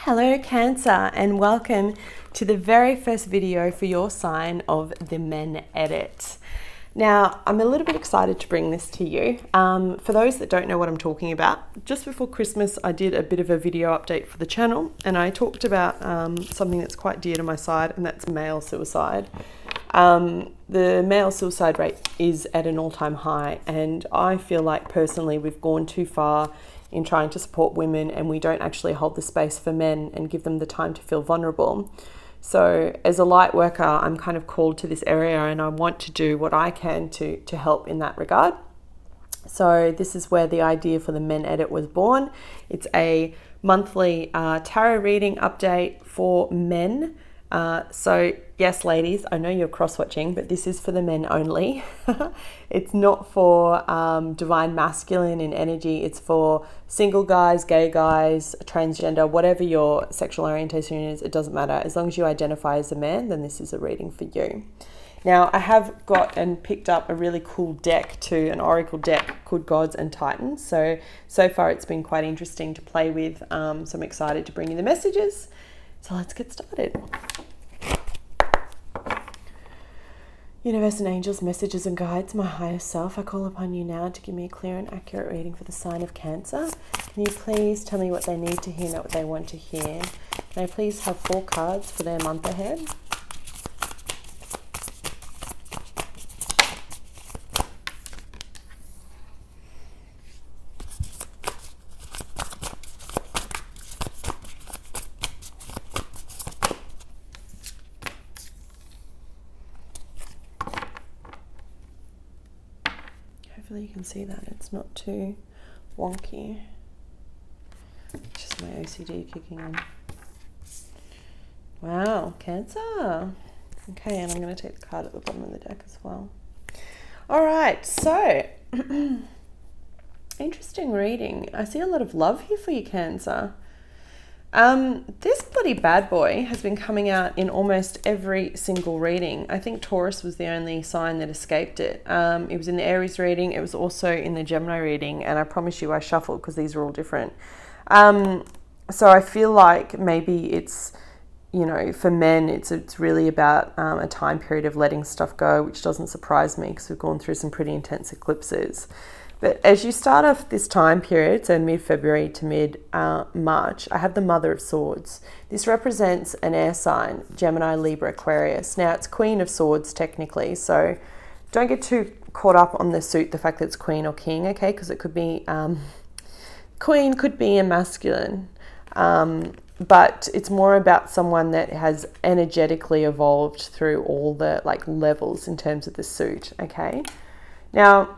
Hello Cancer, and welcome to the very first video for your sign of the Men Edit. Now, I'm a little bit excited to bring this to you. For those that don't know what I'm talking about, just before Christmas I did a bit of a video update for the channel, and I talked about something that's quite dear to my side, and that's male suicide. The male suicide rate is at an all-time high, and I feel like personally we've gone too far in trying to support women, and we don't actually hold the space for men and give them the time to feel vulnerable. So as a light worker, I'm kind of called to this area, and I want to do what I can to help in that regard. So this is where the idea for the Men Edit was born. It's a monthly tarot reading update for men. So yes, ladies, I know you're cross-watching, but this is for the men only. It's not for divine masculine in energy. It's for single guys, gay guys, transgender, whatever your sexual orientation is, it doesn't matter. As long as you identify as a man, then this is a reading for you. Now, I have got and picked up a really cool deck too, an oracle deck called Gods and Titans. So far it's been quite interesting to play with. So I'm excited to bring you the messages. So let's get started. Universe and angels, messages and guides, my higher self, I call upon you now to give me a clear and accurate reading for the sign of Cancer. Can you please tell me what they need to hear, not what they want to hear? Can I please have 4 cards for their month ahead? Hopefully you can see that it's not too wonky. It's just my OCD kicking in. Wow, Cancer. Okay, and I'm going to take the card at the bottom of the deck as well. All right, so interesting reading. I see a lot of love here for you, Cancer. This bloody bad boy has been coming out in almost every single reading. I think Taurus was the only sign that escaped it. It was in the Aries reading. It was also in the Gemini reading. And I promise you I shuffled because these are all different. So I feel like maybe it's, you know, for men, it's really about a time period of letting stuff go, which doesn't surprise me because we've gone through some pretty intense eclipses. But as you start off this time period, so mid-February to mid-March, I have the Mother of Swords. This represents an air sign, Gemini, Libra, Aquarius. Now, it's Queen of Swords, technically, so don't get too caught up on the suit, the fact that it's Queen or King, okay? Because it could be, Queen could be a masculine, but it's more about someone that has energetically evolved through all the, like, levels in terms of the suit, okay? Now,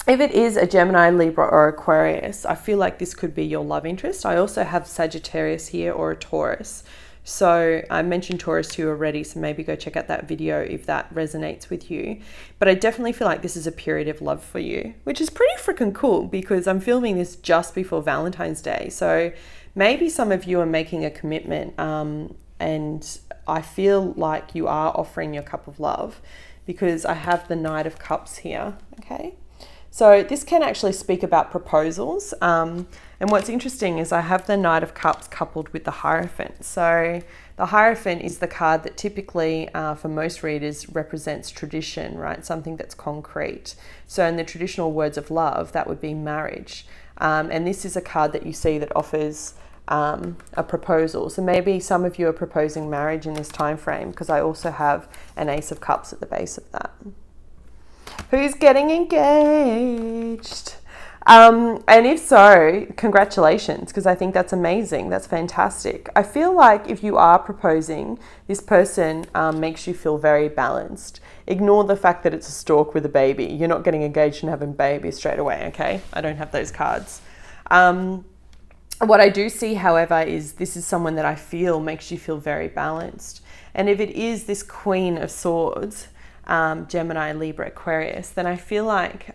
if it is a Gemini, Libra, or Aquarius, I feel like this could be your love interest. I also have Sagittarius here, or a Taurus. So I mentioned Taurus to you already, so maybe go check out that video if that resonates with you. But I definitely feel like this is a period of love for you, which is pretty freaking cool because I'm filming this just before Valentine's Day. So maybe some of you are making a commitment, and I feel like you are offering your cup of love because I have the Knight of Cups here, okay? So this can actually speak about proposals. And what's interesting is I have the Knight of Cups coupled with the Hierophant. So the Hierophant is the card that typically, for most readers, represents tradition, right? Something that's concrete. So in the traditional words of love, that would be marriage. And this is a card that you see that offers a proposal. So maybe some of you are proposing marriage in this time frame because I also have an Ace of Cups at the base of that. Who's getting engaged? And if so, congratulations, because I think that's amazing. That's fantastic. I feel like if you are proposing, this person makes you feel very balanced. Ignore the fact that it's a stork with a baby. You're not getting engaged and having babies straight away, okay? I don't have those cards. What I do see, however, is this is someone that I feel makes you feel very balanced. And if it is this Queen of Swords, Gemini, Libra, Aquarius, then I feel like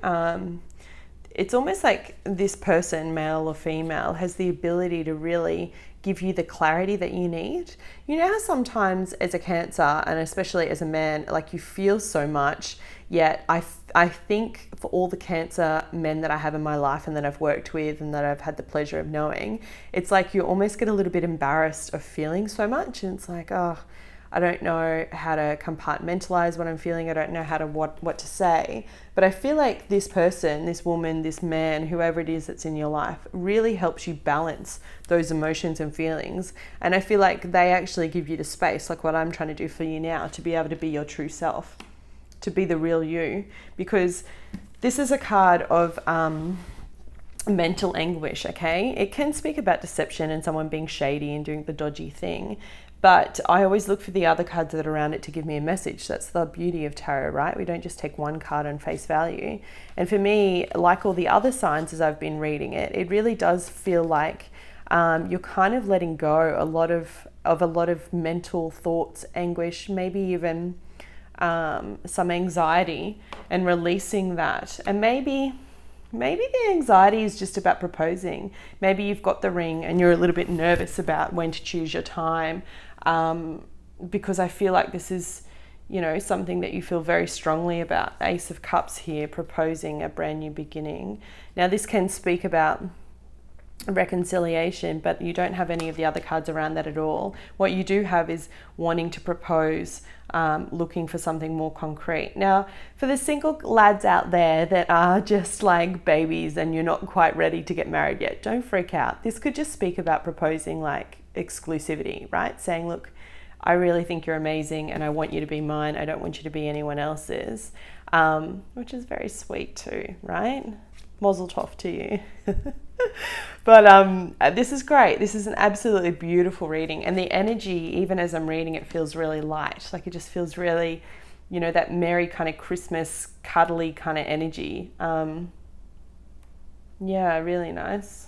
it's almost like this person, male or female, has the ability to really give you the clarity that you need. You know how sometimes as a Cancer, and especially as a man, like you feel so much, Yet I think for all the Cancer men that I have in my life and that I've worked with and that I've had the pleasure of knowing, it's like you almost get a little bit embarrassed of feeling so much. And it's like, oh, I don't know how to compartmentalize what I'm feeling. I don't know how to what to say. But I feel like this person, this woman, this man, whoever it is that's in your life, really helps you balance those emotions and feelings. And I feel like they actually give you the space, like what I'm trying to do for you now, to be able to be your true self, to be the real you. Because this is a card of mental anguish, okay? It can speak about deception and someone being shady and doing the dodgy thing. But I always look for the other cards that are around it to give me a message. That's the beauty of tarot, right? We don't just take one card on face value. And for me, like all the other signs as I've been reading it, it really does feel like you're kind of letting go a lot of mental thoughts, anguish, maybe even some anxiety, and releasing that. And maybe the anxiety is just about proposing. Maybe you've got the ring and you're a little bit nervous about when to choose your time. Because I feel like this is, you know, something that you feel very strongly about. Ace of Cups here, proposing a brand new beginning. Now this can speak about reconciliation, but you don't have any of the other cards around that at all. What you do have is wanting to propose, looking for something more concrete. Now, for the single lads out there that are just like babies and you're not quite ready to get married yet, don't freak out. This could just speak about proposing like exclusivity, right? Saying, look, I really think you're amazing and I want you to be mine. I don't want you to be anyone else's, which is very sweet too, right? Mazel tov to you. But this is great. This is an absolutely beautiful reading. And the energy, even as I'm reading it, feels really light. Like it just feels really, you know, that merry kind of Christmas, cuddly kind of energy. Yeah, really nice.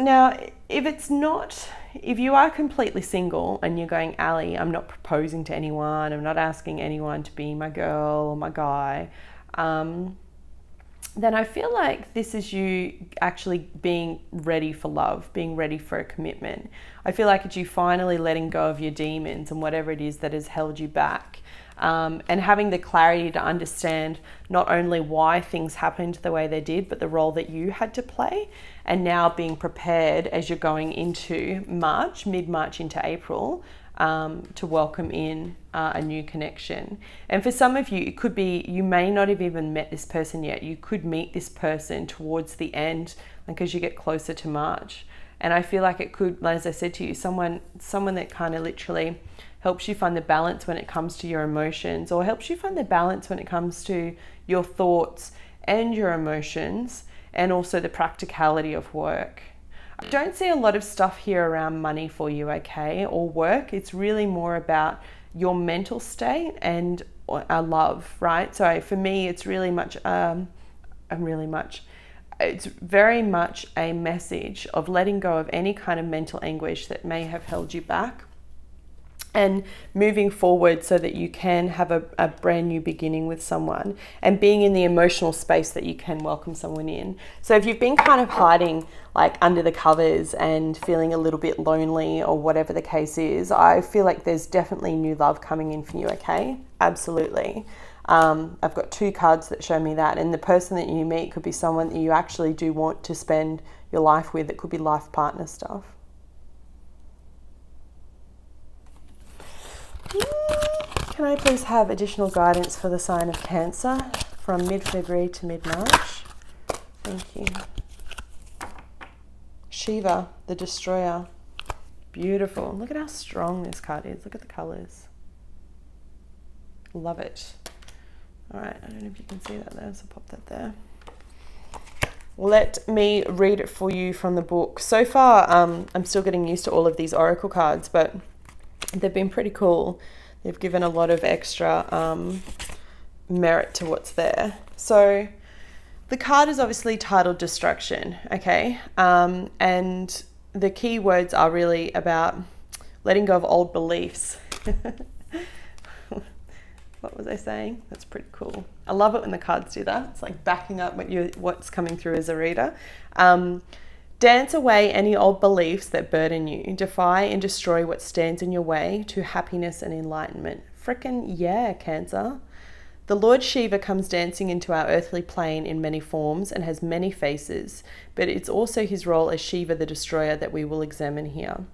Now, if you are completely single and you're going, Ali, I'm not proposing to anyone, I'm not asking anyone to be my girl or my guy, then I feel like this is you actually being ready for love, being ready for a commitment. I feel like it's you finally letting go of your demons and whatever it is that has held you back. And having the clarity to understand not only why things happened the way they did, but the role that you had to play, and now being prepared as you're going into March, mid-March into April, to welcome in a new connection. And for some of you, it could be you may not have even met this person yet. You could meet this person towards the end, like as you get closer to March. And I feel like it could, as I said to you, someone that kind of literally helps you find the balance when it comes to your emotions, or helps you find the balance when it comes to your thoughts and your emotions, and also the practicality of work. I don't see a lot of stuff here around money for you, okay, or work. It's really more about your mental state and love, right? So for me, it's really much, it's very much a message of letting go of any kind of mental anguish that may have held you back, and moving forward so that you can have a brand new beginning with someone, and being in the emotional space that you can welcome someone in. So if you've been kind of hiding like under the covers and feeling a little bit lonely or whatever the case is, I feel like there's definitely new love coming in for you, okay? Absolutely. I've got two cards that show me that, and the person that you meet could be someone that you actually do want to spend your life with. It could be life partner stuff. Can I please have additional guidance for the sign of Cancer from mid-February to mid-March? Thank you. Shiva, the Destroyer. Beautiful. Look at how strong this card is. Look at the colors. Love it. All right, I don't know if you can see that there, so pop that there. Let me read it for you from the book. So far, I'm still getting used to all of these oracle cards, but they've been pretty cool. They've given a lot of extra merit to what's there. So the card is obviously titled Destruction, okay? And the key words are really about letting go of old beliefs. What was I saying? That's pretty cool. I love it when the cards do that. It's like backing up what's coming through as a reader. Dance away any old beliefs that burden you. Defy and destroy what stands in your way to happiness and enlightenment. Frickin' yeah, Cancer. The Lord Shiva comes dancing into our earthly plane in many forms and has many faces, but it's also his role as Shiva the Destroyer that we will examine here.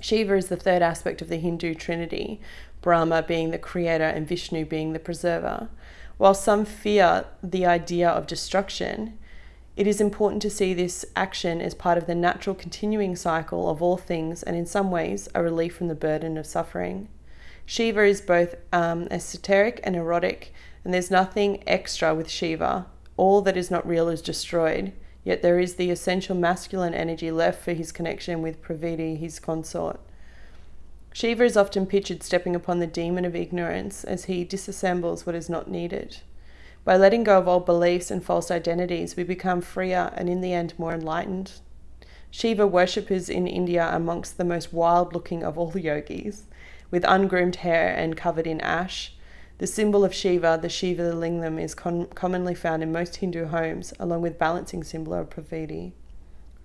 Shiva is the third aspect of the Hindu trinity, Brahma being the creator and Vishnu being the preserver. While some fear the idea of destruction, it is important to see this action as part of the natural continuing cycle of all things and in some ways a relief from the burden of suffering. Shiva is both esoteric and erotic, and there's nothing extra with Shiva. All that is not real is destroyed, yet there is the essential masculine energy left for his connection with Praviti, his consort. Shiva is often pictured stepping upon the demon of ignorance as he disassembles what is not needed. By letting go of old beliefs and false identities, we become freer and in the end more enlightened. Shiva worshippers in India are amongst the most wild-looking of all yogis, with ungroomed hair and covered in ash. The symbol of Shiva, the Shiva lingam, is commonly found in most Hindu homes, along with balancing symbol of Praviti.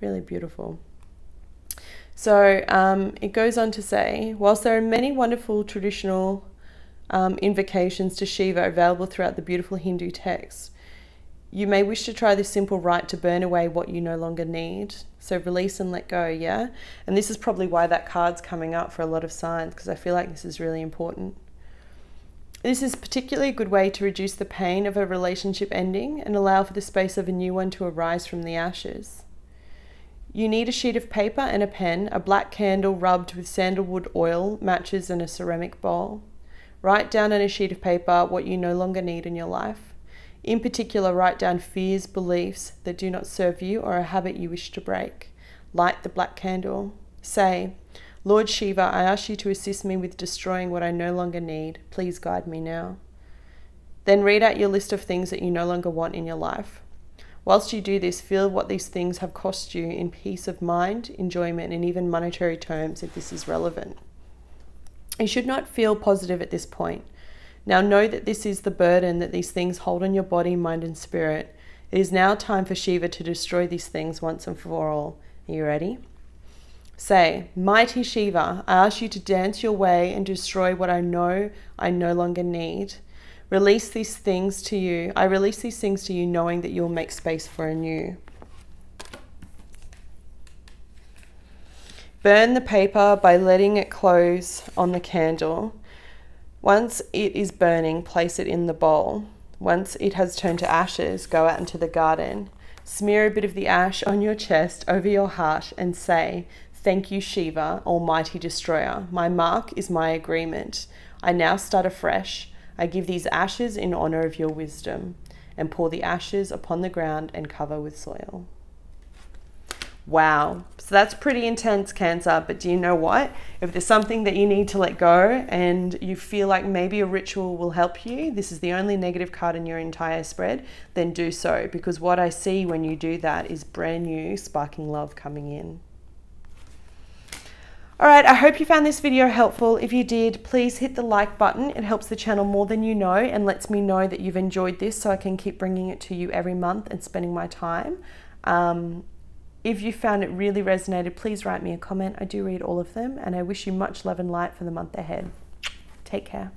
Really beautiful. So it goes on to say, whilst there are many wonderful traditional invocations to Shiva available throughout the beautiful Hindu texts, you may wish to try this simple rite to burn away what you no longer need. So release and let go, yeah? And this is probably why that card's coming up for a lot of signs, because I feel like this is really important. This is particularly a good way to reduce the pain of a relationship ending and allow for the space of a new one to arise from the ashes. You need a sheet of paper and a pen, a black candle rubbed with sandalwood oil, matches and a ceramic bowl. Write down on a sheet of paper what you no longer need in your life. In particular, write down fears, beliefs that do not serve you or a habit you wish to break. Light the black candle. Say, Lord Shiva, I ask you to assist me with destroying what I no longer need. Please guide me now. Then read out your list of things that you no longer want in your life. Whilst you do this, feel what these things have cost you in peace of mind, enjoyment, and even monetary terms if this is relevant. You should not feel positive at this point. Now know that this is the burden that these things hold on your body, mind, and spirit. It is now time for Shiva to destroy these things once and for all. Are you ready? Say, Mighty Shiva, I ask you to dance your way and destroy what I know I no longer need. Release these things to you. I release these things to you knowing that you'll make space for a new. Burn the paper by letting it close on the candle. Once it is burning, place it in the bowl. Once it has turned to ashes, go out into the garden. Smear a bit of the ash on your chest over your heart and say, Thank you, Shiva, Almighty Destroyer. My mark is my agreement. I now start afresh. I give these ashes in honor of your wisdom, and pour the ashes upon the ground and cover with soil. Wow, so that's pretty intense, Cancer, but do you know what? If there's something that you need to let go and you feel like maybe a ritual will help you, this is the only negative card in your entire spread, then do so, because what I see when you do that is brand new sparking love coming in. All right, I hope you found this video helpful. If you did, please hit the like button. It helps the channel more than you know and lets me know that you've enjoyed this so I can keep bringing it to you every month and spending my time. If you found it really resonated, please write me a comment. I do read all of them, and I wish you much love and light for the month ahead. Take care.